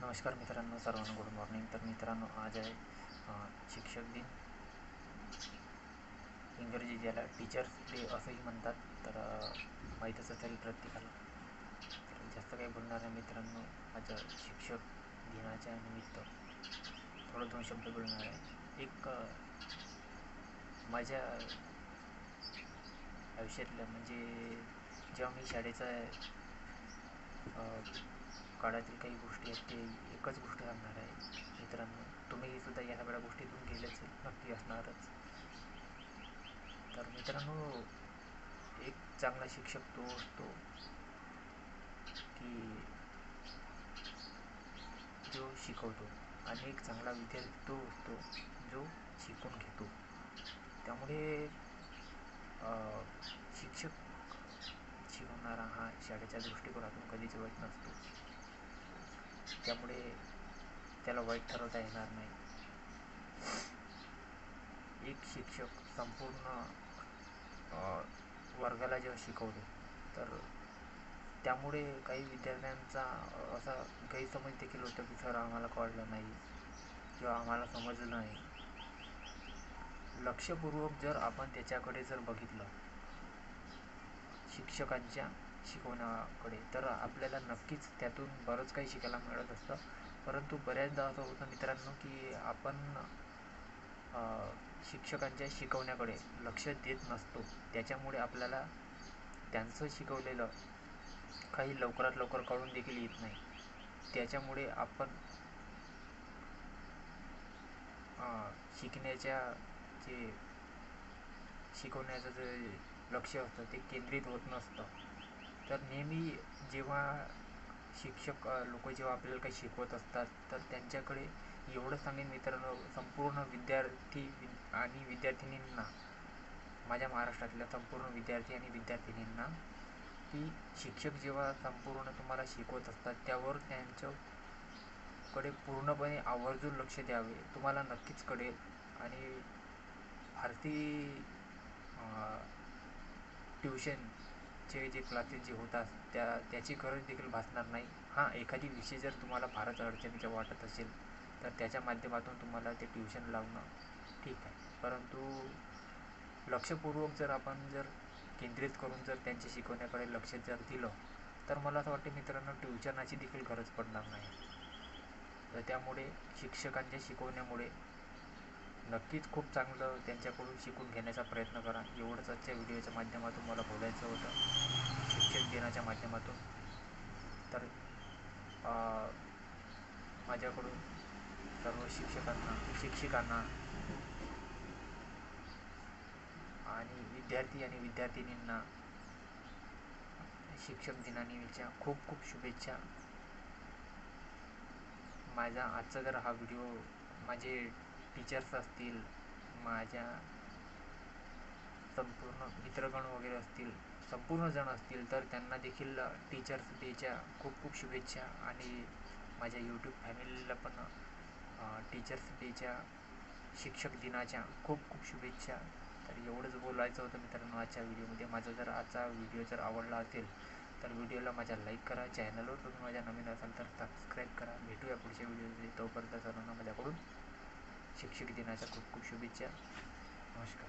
नमस्कार मित्रांनो, सर्वांना गुड मॉर्निंग. तर मित्रांनो, आज आहे शिक्षक दिन. इंग्रजी ज्याला टीचर्स डे असंही म्हणतात. तर माहीतच असेल प्रत्येकाला. तर जास्त काही बोलणार आहे मित्रांनो. आज शिक्षक दिनाच्या निमित्त थोडं दोन शब्द बोलणार आहे. एक माझ्या आयुष्यातलं म्हणजे जेव्हा मी शाळेचा काळातील काही गोष्टी आहेत, ते एकच गोष्ट सांगणार आहे मित्रांनो. तुम्ही सुद्धा या सगळ्या गोष्टीतून गेलेच नक्की असणारच. तर मित्रांनो, एक चांगला शिक्षक तो असतो की जो शिकवतो, आणि एक चांगला विद्यार्थी तो असतो जो शिकून घेतो. त्यामुळे शिक्षक शिकवणारा हा शाळेच्या दृष्टिकोनातून कधीच वाईट नसतो. त्यामुळे त्याला वाईट ठरवता येणार नाही. एक शिक्षक संपूर्ण वर्गाला जेव्हा शिकवतो, तर त्यामुळे काही विद्यार्थ्यांचा असा गैरसमज देखील होतो की सर आम्हाला कळलं नाही किंवा आम्हाला समजलं नाही. लक्षपूर्वक जर आपण त्याच्याकडे जर बघितलं, शिक्षकांच्या शिकवण्याकडे, तर आपल्याला नक्कीच त्यातून बरंच काही शिकायला मिळत असतं. परंतु बऱ्याचदा असं होतं मित्रांनो की आपण शिक्षकांच्या शिकवण्याकडे लक्ष देत नसतो. त्याच्यामुळे आपल्याला त्यांचं शिकवलेलं काही लवकरात लवकर कळून देखील येत नाही. त्याच्यामुळे आपण शिकण्याच्या जे शिकवण्याचं जे लक्ष असतं ते केंद्रित होत नसतं. तर नेहमी जेव्हा शिक्षक लोक जेव्हा आपल्याला काही शिकवत असतात, तर त्यांच्याकडे एवढं सांगेन मित्रांनो, संपूर्ण विद्यार्थी आणि विद्यार्थिनींना, माझ्या महाराष्ट्रातल्या संपूर्ण विद्यार्थी आणि विद्यार्थिनींना, की शिक्षक जेव्हा संपूर्ण तुम्हाला शिकवत असतात त्यावर त्यांच्याकडे पूर्णपणे आवर्जून लक्ष द्यावे. तुम्हाला नक्कीच कळेल. आणि भारतीय ट्युशनचे जे क्लासेस जे होतात त्याची गरज देखील भासणार नाही. हां, एखादी विषय जर तुम्हाला फारच अडचणीचा वाटत असेल तर त्याच्या माध्यमातून तुम्हाला ते ट्युशन लावणं ठीक आहे. परंतु लक्षपूर्वक जर आपण जर केंद्रित करून जर त्यांच्या शिकवण्याकडे लक्ष जर दिलं, तर मला असं वाटतं मित्रांनो, ट्युशनाची देखील गरज पडणार नाही. तर त्यामुळे शिक्षकांच्या शिकवण्यामुळे नक्कीच खूप चांगलं त्यांच्याकडून शिकून घेण्याचा प्रयत्न करा. एवढंच आजच्या व्हिडिओच्या माध्यमातून मला बोलायचं होतं, शिक्षक दिनाच्या माध्यमातून. तर माझ्याकडून सर्व शिक्षिकांना आणि विद्यार्थी आणि विद्यार्थिनींना शिक्षक दिनानिमित्तच्या खूप खूप शुभेच्छा. माझा आजचा जर हा व्हिडिओ माझे टीचर्स असतील, माझ्या संपूर्ण मित्रगण वगैरे असतील, संपूर्ण जण असतील, तर त्यांना देखील टीचर्स डेच्या खूप खूप शुभेच्छा. आणि माझ्या यूट्यूब फॅमिलीला पण टीचर्स डेच्या, शिक्षक दिनाच्या खूप खूप शुभेच्छा. तर एवढंच बोलायचं होतं मित्रांनो आजच्या व्हिडिओमध्ये. माझा जर आजचा व्हिडिओ जर आवडला असेल तर व्हिडिओला माझ्या लाईक करा. चॅनलवर तुम्ही माझ्या नवीन असाल तर सबस्क्राईब करा. भेटूया पुढच्या व्हिडिओमध्ये. तोपर्यंत सर्वांना माझ्याकडून शिक्षक दिनाच्या खूप खूप शुभेच्छा. नमस्कार.